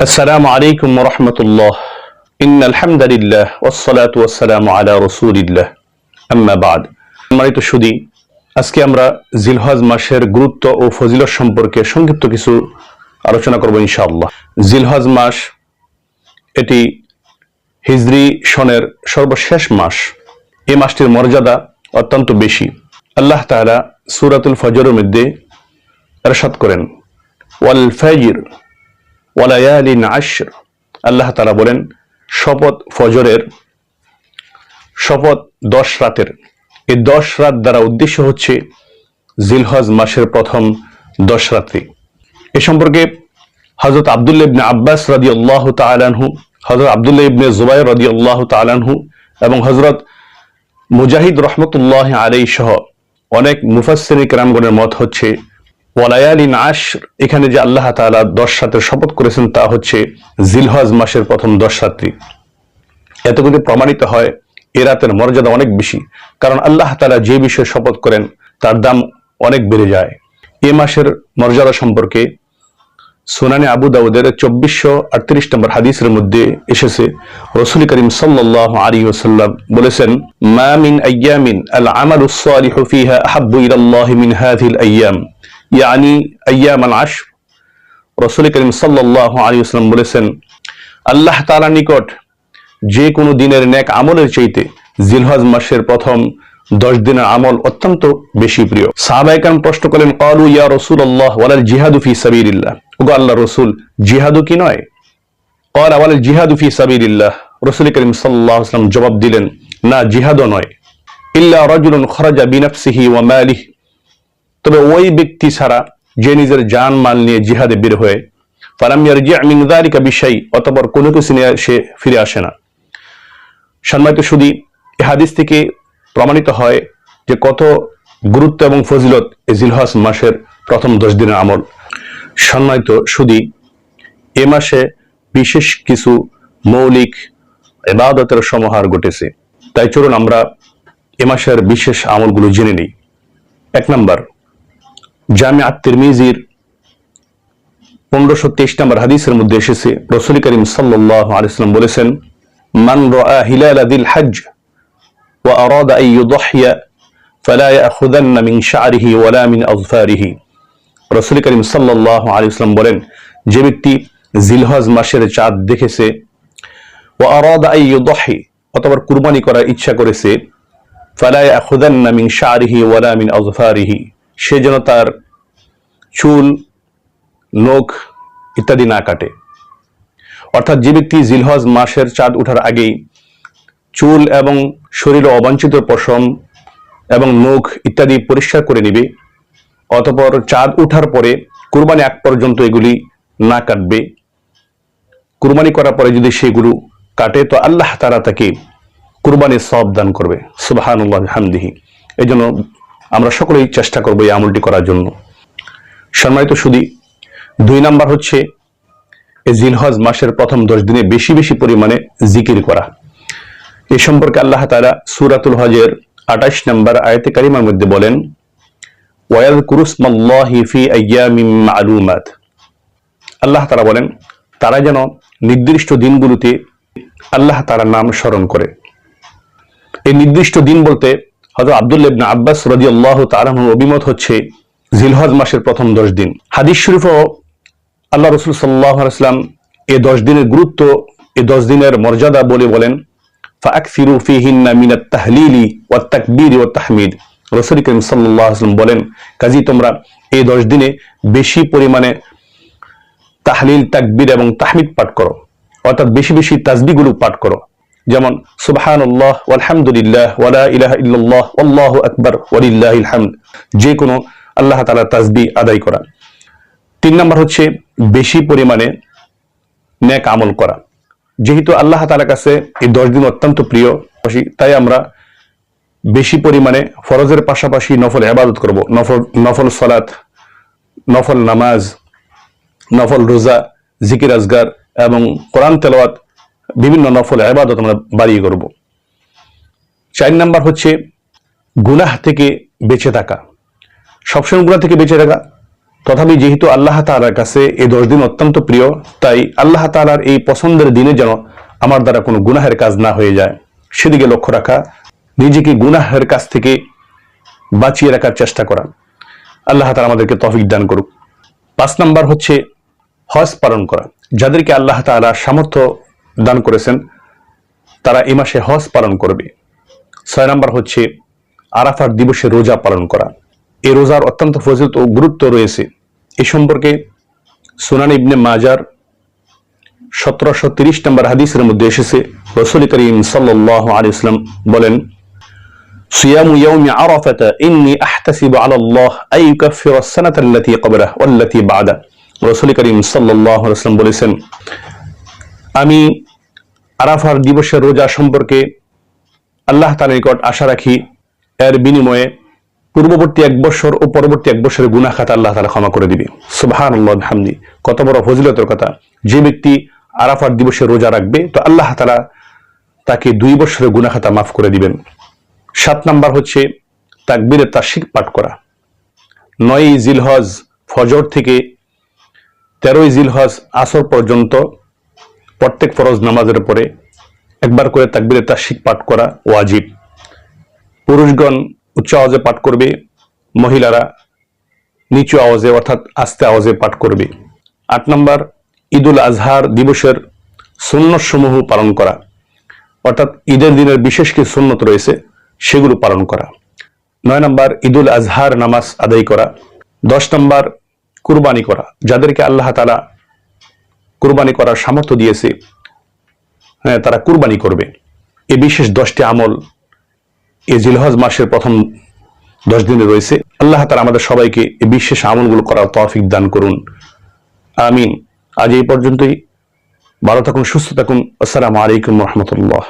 আসসালামু আলাইকুম ওয়া রাহমাতুল্লাহ। ইন্নাল হামদুলিল্লাহ ওয়াস সালাতু ওয়াস সালামু আলা রাসূলিল্লাহ। আম্মা বা'দ। সম্মানিত সুধী, আজকে আমরা জিলহজ মাসের গুরুত্ব ও ফজিলত সম্পর্কে সংক্ষিপ্ত কিছু আলোচনা করব ইনশাআল্লাহ। জিলহজ মাস এটি হিজরি সনের সর্বশেষ মাস। এই মাসটির মর্যাদা অত্যন্ত বেশি। আল্লাহ তাআলা সূরাতুল ফজরের মধ্যে ইরশাদ করেন, ওয়াল ফাজর ওয়ালায়ালিন আশর। আল্লাহ তাআলা বলেন, শপথ ফজরের, শপথ 10 রাতের। এই 10 রাত দ্বারা উদ্দেশ্য হচ্ছে জিলহজ মাসের প্রথম 10 রাত্রি। এ সম্পর্কে হযরত আব্দুল্লাহ ইবনে আব্বাস রাদিয়াল্লাহু তাআলা আনহু, হযরত আব্দুল্লাহ ইবনে জুবাইর রাদিয়াল্লাহু তাআলা আনহু এবং হযরত মুজাহিদ রাহমাতুল্লাহি আলাইহি সহ অনেক মুফাসসিরিন কেরামগণের মত হচ্ছে ওয়ালায়ালিন আশর, এখানে যে আল্লাহ তাআলা 10 রাতের শপথ করেছেন তা হচ্ছে জিলহজ মাসের প্রথম 10 রাত্রি। এত কিন্তু প্রমাণিত হয় এ রাতের মর্যাদা অনেক বেশি, কারণ আল্লাহ তাআলা যে বিষয়ে শপথ করেন তার দাম অনেক বেড়ে যায়। এ মাসের মর্যাদা সম্পর্কে সুনানে আবু দাউদের 2438 নম্বর হাদিসের মধ্যে এসেছে, রাসূল করিম সাল্লাল্লাহু আলাইহি ওয়াসাল্লাম বলেছেন, মা মিন আইয়ামিন আল আমালুস সালিহু ফিহা আহাব্বু ইলাল্লাহি মিন হাযিহিল আইয়াম, ইয়ানি আইয়াম আল আশর। রাসূল করিম সাল্লাল্লাহু আলাইহি ওয়াসাল্লাম বলেছেন, আল্লাহ তাআলার নিকট যে কোনো দিনের নেক আমলের চাইতে জিলহজ মাসের প্রথম 10 দিনের আমল অত্যন্ত বেশি প্রিয়। সাহাবায়ে কেরাম প্রশ্ন করেন, ক্বালু ইয়া রাসূলুল্লাহ ওয়ালাল জিহাদু ফি সাবিলিল্লাহ, ওগো আল্লাহর রাসূল, জিহাদও কি নয়? ক্বালা ওয়ালাল জিহাদু ফি সাবিলিল্লাহ। রাসূল করিম সাল্লাল্লাহু আলাইহি ওয়াসাল্লাম জবাব দিলেন, না, জিহাদও নয়। ইল্লা রাজুলুন খরাজা বিনাফসিহি ওয়া মালিহি, তবে ওই ব্যক্তি ছাড়া যে নিজের জান মাল নিয়ে জিহাদে বের হয়ে, ফালাম ইয়ারজি' মিন যালিকা বিশাই, অতঃপর কোনো কিছু নিয়ে সে ফিরে আসে না। সম্মানিত সুধী, এই হাদিস থেকে প্রমাণিত হয় যে কত গুরুত্ব এবং ফজিলত এই জিলহজ মাসের প্রথম 10 দিনের আমল। সম্মানিত সুধী, এ মাসে বিশেষ কিছু মৌলিক ইবাদতের সমাহার ঘটেছে। তাই চলুন আমরা এ মাসের বিশেষ আমলগুলো জেনে নিই। 1 নম্বর, জামি' আত-তিরমিজির 1523 নম্বর হাদিসের মধ্যে এসেছে, রাসূল করিম সাল্লাল্লাহু আলাইহি ওয়াসাল্লাম বলেছেন, মান রাআ হিলাল যিল হজ্জ ওয়া আরাদা আন ইউদহিয়া ফালা ইয়াখুযান্না মিন শা'রিহি ওয়ালা মিন আযফারিহি। রাসূল করিম সাল্লাল্লাহু আলাইহি ওয়াসাল্লাম বলেন, যে ব্যক্তি জিলহজ মাসের চাঁদ দেখেছে, ওয়া আরাদা আন ইউদহি, অথবা কুরবানি করার ইচ্ছা করেছে, ফালা ইয়াখুযান্না মিন শা'রিহি ওয়ালা মিন আযফারিহি, সে যেন তার চুল, নখ ইত্যাদি না কাটে। অর্থাৎ যে ব্যক্তি জিলহজ মাসের চাঁদ ওঠার আগেই চুল এবং শরীরে অবাঞ্ছিত পশম এবং নখ ইত্যাদি পরিষ্কার করে নেবে, অতঃপর চাঁদ ওঠার পরে কুরবানি আগ পর্যন্ত এগুলি না কাটবে, কুরবানি করার পরে যদি সেগুলো কাটে তো আল্লাহ তাআলা তাকে কুরবানির সওয়াব দান করবে। সুবহানাল্লাহ বিহামদিহি। এজন্য আমরা সকলেই চেষ্টা করব এই আমলটি করার জন্য। সম্মানিত সুধী, 2 নাম্বার হচ্ছে এই জিলহজ মাসের প্রথম 10 দিনে বেশি বেশি পরিমাণে জিকির করা। এই সম্পর্কে আল্লাহ তাআলা সূরাতুল হজের 28 নম্বর আয়াতে কারিমার মধ্যে বলেন, ওয়ায়াযকুরুসমাল্লাহি ফি আইয়ামিম মা'লুমাত। আল্লাহ তাআলা বলেন, তারা যেন নির্দিষ্ট দিনগুলোতে আল্লাহ তাআলার নাম স্মরণ করে। এই নির্দিষ্ট দিন বলতে হযরত আব্দুল্লাহ ইবনে আব্বাস রাদিয়াল্লাহু তাআলা আনহু অভিমত হচ্ছে জিলহজ মাসের প্রথম 10 দিন। হাদিস শরীফও আল্লাহ রাসূল সাল্লাল্লাহু আলাইহি ওয়াসাল্লাম এই 10 দিনের গুরুত্ব, এই 10 দিনের মর্যাদা বলেন, ফাআকসিরু ফীহিন্না মিনাত তাহলিলি ওয়াত তাকবীর ওয়াত তাহমিদ। রাসূল করিম সাল্লাল্লাহু আলাইহি ওয়াসাল্লাম বলেন, কাজী তোমরা এই 10 দিনে বেশি পরিমাণে তাহলিল, তাকবীর এবং তাহমিদ পাঠ করো, অর্থাৎ বেশি বেশি তাসবিহগুলো পাঠ করো, যেমন সুবহানাল্লাহ ওয়ালহামদুলিল্লাহ ওয়ালা ইলাহা ইল্লাল্লাহ আল্লাহু আকবার ওয়ালিল্লাহিল হামদ, যে কোনো আল্লাহ তাআলার তাসবিহ আদায় করা। 3 নম্বর হচ্ছে বেশি পরিমাণে নেক আমল করা। যেহেতু আল্লাহ তাআলার কাছে এই 10 দিন অত্যন্ত প্রিয়, তাই আমরা বেশি পরিমাণে ফরজের পাশাপাশি নফল ইবাদত করব। নফল সালাত, নফল নামাজ, নফল রোজা, জিকির আজগার এবং কোরআন তেলাওয়াত, বিভিন্ন নফল ইবাদত আমরা বাড়িয়ে করব। 4 নাম্বার হচ্ছে গুনাহ থেকে বেঁচে থাকা। সবসময় গুনাহ থেকে বেঁচে থাকা তথাপি যেহেতু আল্লাহ তাআলার কাছে এই 10 দিন অত্যন্ত প্রিয়, তাই আল্লাহ তাআলার এই পছন্দের দিনে যেন আমার দ্বারা কোনো গুনাহের কাজ না হয়ে যায় সেদিকে লক্ষ্য রাখা, নিজেকে গুনাহের কাছ থেকে বাঁচিয়ে রাখার চেষ্টা করা। আল্লাহ তাআলা আমাদেরকে তৌফিক দান করুক। 5 নাম্বার হচ্ছে হজ পালন করা। যাদেরকে আল্লাহ তাআলা সামর্থ্য দান করেছেন তারা এই মাসে হজ পালন করবে। 6 নাম্বার হচ্ছে আরাফার দিবসে রোজা পালন করা। এই রোজার অত্যন্ত ফজিলত ও গুরুত্ব রয়েছে। এই সম্পর্কে সুনান ইবনে মাজার 1730 নম্বর হাদিসের মধ্যে এসেছে, রাসূল করিম সাল্লাল্লাহু আলাইহি ওয়াসাল্লাম বলেন, সিয়ামু ইয়াউমি আরাফাতা ইন্নী আহতাসিবু আলা আল্লাহ আন ইউকাফিরা আস-সানাতা আল্লাতী ক্বাবলাহা ওয়াল্লাতী বা'দা। রাসূল করিম সাল্লাল্লাহু আলাইহি ওয়াসাল্লাম বলেছেন, আমি আরাফার দিবসের রোজা সম্পর্কে আল্লাহ তাআলার নিকট আশা রাখি, এর বিনিময়ে পূর্ববর্তী 1 বছর ও পরবর্তী 1 বছরের গুনাহ খাতা আল্লাহ তাআলা ক্ষমা করে দিবে। সুবহানাল্লাহ বিহামদি। কত বড় ফজিলতের কথা! যে ব্যক্তি আরাফার দিবসে রোজা রাখবে তো আল্লাহ তাআলা তাকে 2 বছরের গুনাহ খাতা মাফ করে দিবেন। 7 নাম্বার হচ্ছে তাকবীরে তাশরিক পাঠ করা। 9ই জিলহজ ফজর থেকে 13ই জিলহজ আসর পর্যন্ত প্রত্যেক ফরজ নামাজের পরে একবার করে তাকবীরে তাশরিক পাঠ করা ওয়াজিব। পুরুষগণ উচ্চ আওয়াজে পাঠ করবে, মহিলারা নিচু আওয়াজে অর্থাৎ আস্তে আওয়াজে পাঠ করবে। 8 নাম্বার ঈদুল আজহার দিবসের সুন্নত সমূহ পালন করা, অর্থাৎ ঈদের দিনের বিশেষ কিছু সুন্নত রয়েছে সেগুলো পালন করা। 9 নাম্বার ঈদুল আজহার নামাজ আদায় করা। 10 নাম্বার কুরবানি করা। যাদেরকে আল্লাহ তাআলা কুরবানি করার সামর্থ্য দিয়েছে তারা কুরবানি করবে। এই বিশেষ 10টি আমল এই জিলহজ মাসের প্রথম 10 দিনে রয়েছে। আল্লাহ তাআলা আমাদের সবাইকে এই বিশেষ আমলগুলো করার তৌফিক দান করুন, আমিন। আজ এই পর্যন্তই। ভালো থাকুন, সুস্থ থাকুন। আসসালামু আলাইকুম ওয়া রাহমাতুল্লাহ।